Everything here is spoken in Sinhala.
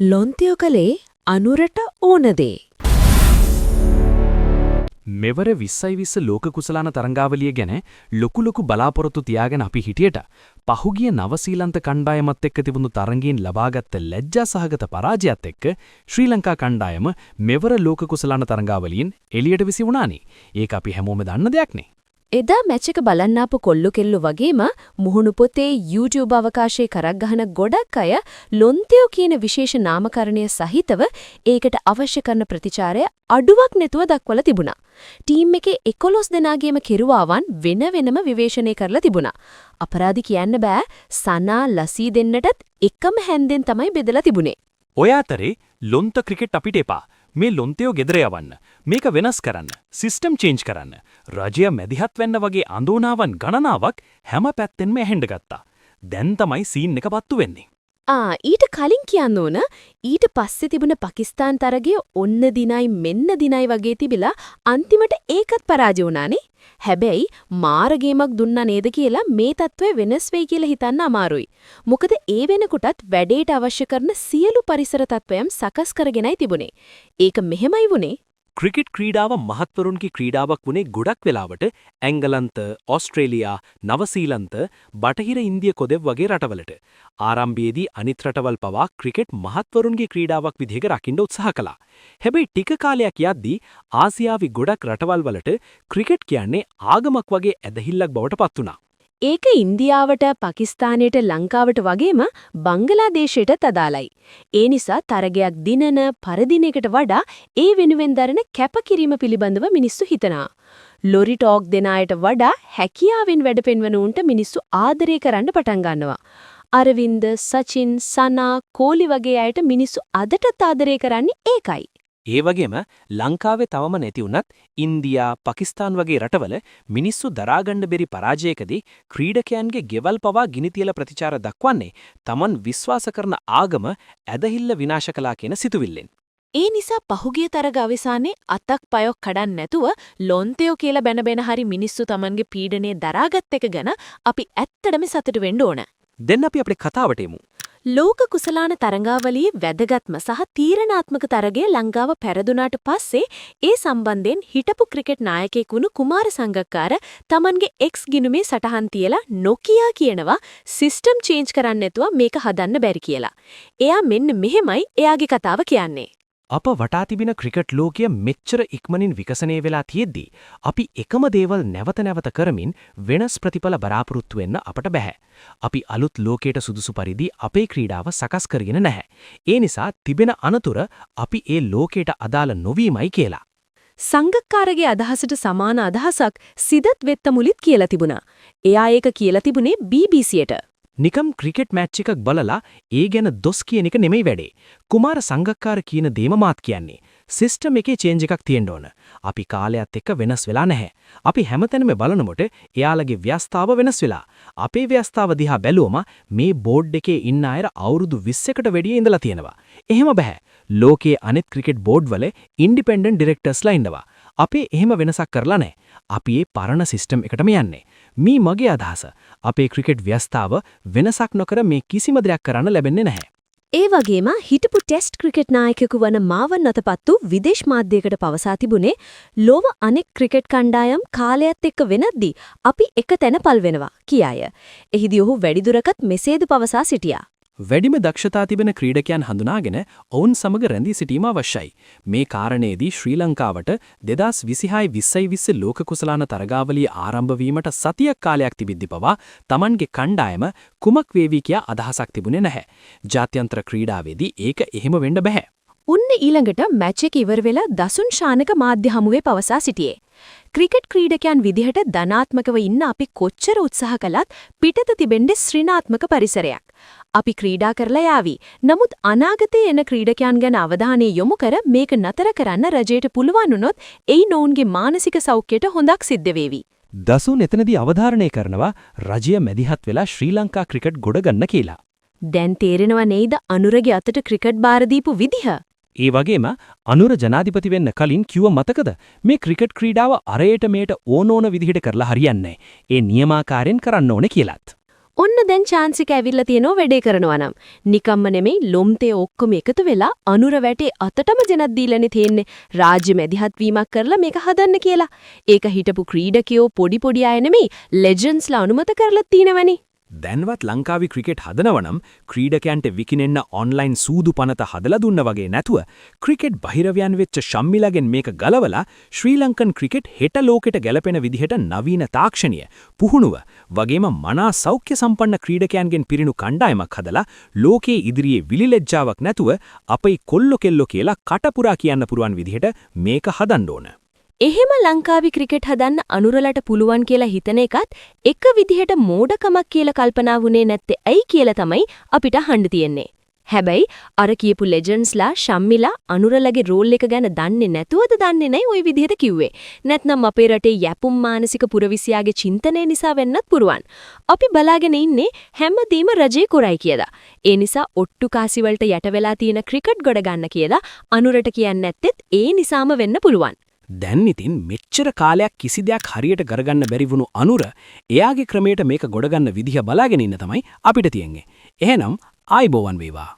ලොන්තියෝ කලේ අනුරට ඕනදේ. මෙවර 2020 ලෝක කුසලාන තරංගාවලිය ගැන ලොකු බලාපොරොත්තු තියාගෙන අපි හිටියට පහුගිය නවසීලන්ත කණ්ඩායමත් එක්ක තිබුණු තරඟයෙන් ලබාගත් ලැජ්ජා සහගත පරාජයත් එක්ක ශ්‍රී ලංකා කණ්ඩායම මෙවර ලෝක කුසලාන තරංගාවලියෙන් එළියට විසි වුණානේ. ඒක අපි හැමෝම දන්න දෙයක්නේ. එදා මැච් එක බලන්න ආපු කොල්ලු කෙල්ලු වගේම මුහුණු පොතේ YouTube අවකාශයේ කරක් ගහන ගොඩක් අය ලොන්තියෝ කියන විශේෂ නාමකරණය සහිතව ඒකට අවශ්‍ය කරන ප්‍රතිචාරය අඩුවක් නැතුව දක්වලා තිබුණා. ටීම් එකේ 11 දෙනාගේම කෙරුවාවන් වෙන වෙනම විවේචනය කරලා තිබුණා. අපරාධි කියන්න බෑ සනා ලසී දෙන්නටත් එකම හැන්දෙන් තමයි බෙදලා තිබුණේ. ඔය අතරේ ලොන්ත ක්‍රිකට් අපිට එපා. මේ ලොන්තයෝ ගෙදර යවන්න. මේක වෙනස් කරන්න. සිස්ටම් චේන්ජ් කරන්න. රජය මැදිහත් වෙන්න වගේ අඳෝනාවන් ගණනාවක් හැම පැත්තෙන්ම ඇහෙන්න ගත්තා. දැන් තමයි සීන් එක පත්තු වෙන්නේ. ඊට කලින් කියන්න ඕන ඊට පස්සේ තිබුණ පාකිස්තාන් තරගය ඔන්න දිනයි මෙන්න දිනයි වගේ තිබිලා අන්තිමට ඒකත් පරාජය වුණානේ. හැබැයි මාර ගේමක් දුන්නා නේද කියලා මේ තත්ත්වය වෙනස් වෙයි කියලා හිතන්න අමාරුයි. මොකද ඒ වෙනකොටත් වැඩේට අවශ්‍ය කරන සියලු පරිසර තත්ත්වයන් සකස් කරගෙනයි තිබුණේ. ඒක මෙහෙමයි වුණේ. ක්‍රිකට් ක්‍රීඩාව මහත්වරුන්ගේ ක්‍රීඩාවක් වුණේ ගොඩක් වෙලාවට ඇංගලන්ත, ඕස්ට්‍රේලියා, නවසීලන්ත, බටහිර ඉන්දිය කොදෙව් වගේ රටවලට. ආරම්භයේදී අනිත් රටවල් පවා ක්‍රිකට් මහත්වරුන්ගේ ක්‍රීඩාවක් විදිහට රකින්න උත්සාහ කළා. හැබැයි ටික කාලයක් යද්දී ආසියාවේ ගොඩක් රටවල් වලට ක්‍රිකට් කියන්නේ ආගමක් වගේ ඇදහිල්ලක් බවට පත් වුණා. ඒක ඉන්දියාවට, පාකිස්තානයට, ලංකාවට වගේම බංගලාදේශයටත් අදාළයි. ඒ නිසා තරගයක් දිනන පරදිනයකට වඩා ඒ වෙනුවෙන් දරන කැපකිරීම පිළිබඳව මිනිස්සු හිතනවා. ලොරි ටෝක් දෙන අයට වඩා හැකියාවෙන් වැඩ පෙන්වන උන්ට මිනිස්සු ආදරය කරන්න පටන් ගන්නවා. අරවින්ද, සචින්, සනා, කෝලි වගේ අයට මිනිස්සු අදටත් ආදරය කරන්නේ ඒකයි. ඒ වගේම ලංකාවේ තවම නැති වුණත් ඉන්දියා, පාකිස්තාන් වගේ රටවල මිනිස්සු දරාගන්න බැරි පරාජයකදී ක්‍රීඩකයන්ගේ ගෙවල් පවා ගිනි තියලා ප්‍රතිචාර දක්වන්නේ Taman විශ්වාස කරන ආගම ඇදහිල්ල විනාශ කළා කියන සිතුවිල්ලෙන්. ඒ නිසා පහුගිය තරග අවසානයේ අතක් පයක් කඩන්න නැතුව ලොන්තයෝ කියලා බැන හරි මිනිස්සු Tamanගේ පීඩනය දරාගත් එක ගැන අපි ඇත්තටම සතුටු වෙන්න ඕන. දැන් අපි අපේ කතාවට එමු. ලෝක කුසලාන තරඟාවලියේ වැදගත්ම සහ තීරණාත්මක තරගය ලංකාව පෙරදුනාට පස්සේ ඒ සම්බන්ධයෙන් හිටපු ක්‍රිකට් නායකයෙකු වුණු කුමාර සංගක්කාර Tamanගේ X ගිණුමේ සටහන් තියලා නොකියා කියනවා සිස්ටම් චේන්ජ් කරන්න නැතුව මේක හදන්න බැරි කියලා. එයා මෙන්න මෙහෙමයි එයාගේ කතාව කියන්නේ. අප වටා තිබෙන ක්‍රිකට් ලෝකය මෙච්චර ඉක්මනින් විකසනය වෙලා තියෙද්දී අපි එකම දේවල් නැවත කරමින් වෙනස් ප්‍රතිඵල බලාපොරොත්තු වෙන්න අපට බෑ. අපි අලුත් ලෝකයට සුදුසු පරිදි අපේ ක්‍රීඩාව සකස් කරගෙන නැහැ. ඒ නිසා තිබෙන අනතුර අපි ඒ ලෝකයට අදාළ නොවීමයි කියලා. සංගක්කාරගේ අදහසට සමාන අදහසක් සිදත් වෙත්ත මුලිත් කියලා තිබුණා. එයා ඒක කියලා තිබුණේ BBCට. නිකම් ක්‍රිකට් මැච් එකක් බලලා ඒ ගැන දොස් කියන එක නෙමෙයි වැඩේ. කුමාර සංගක්කාර කියන දේම මාත් කියන්නේ. සිස්ටම් එකේ චේන්ජ් එකක් තියෙන්න ඕන. අපි කාලයත් එක්ක වෙනස් වෙලා නැහැ. අපි හැමතැනම බලනකොට එයාලගේ ව්‍යස්තාව වෙනස් වෙලා. අපේ ව්‍යස්තාව දිහා බැලුවම මේ බෝඩ් එකේ ඉන්න අය අවුරුදු 20කට වැඩිය ඉඳලා තියෙනවා. එහෙම බෑ. ලෝකයේ අනෙක් ක්‍රිකට් බෝඩ් වල ඉන්ඩිපෙන්ඩන්ට් ඩිරෙක්ටර්ස්ලා ඉන්නවා. අපේ එහෙම වෙනසක් කරලා නැහැ. අපි ඒ පරණ සිස්ටම් එකටම යන්නේ. මේ මගේ අදහස. අපේ ක්‍රිකට් ව්‍යස්තාව වෙනසක් නොකර මේ කිසිම දෙයක් කරන්න ලැබෙන්නේ නැහැ. ඒ වගේම හිටපු ටෙස්ට් ක්‍රිකට් නායකයෙකු වන මාවන් අතපත්තු විදේශ මාධ්‍යයකට පවසා තිබුණේ ලෝව අනෙක් ක්‍රිකට් කණ්ඩායම් කාලයත් එක්ක වෙනද්දී අපි එක තැන පල් වෙනවා කියාය. එහිදී ඔහු වැඩිදුරටත් මෙසේද පවසා සිටියා. වැඩිම දක්ෂතා තිබෙන ක්‍රීඩකයන් හඳුනාගෙන ඔවුන් සමග රැඳී සිටීම අවශ්‍යයි. මේ කාරණේදී ශ්‍රී ලංකාවට 2026-2020 ලෝක කුසලාන තරගාවලිය ආරම්භ වීමට සතියක් කාලයක් තිබිද්දි පවා Tamanගේ කණ්ඩායම කුමක් වේවි කියා අදහසක් තිබුණේ නැහැ. ජාත්‍යන්තර ක්‍රීඩාවේදී ඒක එහෙම වෙන්න බෑ. උන්න ඊළඟට මැච් එක ඉවර වෙලා දසුන් ශානක මාධ්‍ය හමුවේ පවසා සිටියේ. ක්‍රිකට් ක්‍රීඩකයන් විදිහට ධනාත්මකව ඉන්න අපි කොච්චර උත්සාහ කළත් පිටත තිබෙන්නේ ශ්‍රීනාත්මක පරිසරයක්. අපි ක්‍රීඩා කරලා යාවි. නමුත් අනාගතයේ එන ක්‍රීඩකයන් ගැන අවධානය යොමු කර මේක නතර කරන්න රජයට පුළුවන් වුණොත් එයි නොවුන්ගේ මානසික සෞඛ්‍යයට හොඳක් සිද්ධ වේවි. දසුන් එතනදී අවධාරණය කරනවා රජය මැදිහත් වෙලා ශ්‍රී ලංකා ක්‍රිකට් ගොඩ ගන්න කියලා. දැන් තේරෙනව නේද අනුරගේ අතට ක්‍රිකට් බාර දීපු විදිහ? ඒ වගේම අනුර ජනාධිපති වෙන්න කලින් කිව්ව මතකද මේ ක්‍රිකට් ක්‍රීඩාව අරයට මේට ඕන විදිහට කරලා හරියන්නේ ඒ නියමාකාරයෙන් කරන්න ඕනේ කියලාත්. ඔන්න දැන් chance එක ඇවිල්ලා තියෙනවා වැඩේ කරනවා නම්. නිකම්ම නෙමෙයි ලොම්තේ ඔක්කොම එකතු වෙලා අනුර වැටේ අතටම ජනත් දීලානේ තියෙන්නේ. රාජ්‍ය මැදිහත් වීමක් කරලා මේක හදන්න කියලා. ඒක හිටපු ක්‍රීඩකයෝ පොඩි අය නෙමෙයි ලෙජන්ඩ්ස්ලා අනුමත කරලා තිනවනේ. දැන්වත් ලංකාවේ ක්‍රිකට් හදනවනම් ක්‍රීඩකයන්ට විකිනෙන්න ඔන්ලයින් සූදු පනත හදලා දුන්න වගේ නැතුව ක්‍රිකට් බහිරවයන් වෙච්ච ශම්මිලාගෙන් මේක ගලවලා ශ්‍රී ලංකන් ක්‍රිකට් හෙට ලෝකෙට ගැලපෙන විදිහට නවීන තාක්ෂණීය පුහුණුව වගේම මනා සෞඛ්‍ය සම්පන්න ක්‍රීඩකයන්ගෙන් පිරිණු කණ්ඩායමක් හදලා ලෝකයේ ඉදිරියේ විලිලැජ්ජාවක් නැතුව අපයි කොල්ලෝ කෙල්ලෝ කියලා කටපුරා කියන්න පුරුවන් විදිහට මේක හදන්න ඕන. එහෙම ලංකාවේ ක්‍රිකට් හදන්න අනුරලට පුළුවන් කියලා හිතන එකත් එක විදිහට මෝඩකමක් කියලා කල්පනා වුණේ නැත්තේ ඇයි කියලා තමයි අපිට අහන්න තියෙන්නේ. හැබැයි අර කියපු ලෙජන්ඩ්ස්ලා ශම්මිලා අනුරලගේ රෝල් එක ගැන දන්නේ නැතුවද දන්නේ නැහැ ওই විදිහට කිව්වේ. නැත්නම් අපේ රටේ යැපුම් මානසික පුරවිසියාගේ චින්තනය නිසා වෙන්නත් පුරුවන්. අපි බලාගෙන ඉන්නේ හැමදේම රජේ කරයි කියලා. ඒ නිසා ඔට්ටු කාසි වලට යට වෙලා තියෙන ක්‍රිකට් ගොඩ ගන්න කියලා අනුරට කියන්නේ නැත්තෙත් ඒ නිසාම වෙන්න පුළුවන්. දැන් ඉතින් මෙච්චර කාලයක් කිසි දෙයක් හරියට කරගන්න බැරි වුණු අනුර එයාගේ ක්‍රමයට මේක ගොඩගන්න විදිහ බලාගෙන ඉන්න තමයි අපිට තියෙන්නේ. එහෙනම් ආයිබෝවන් වේවා.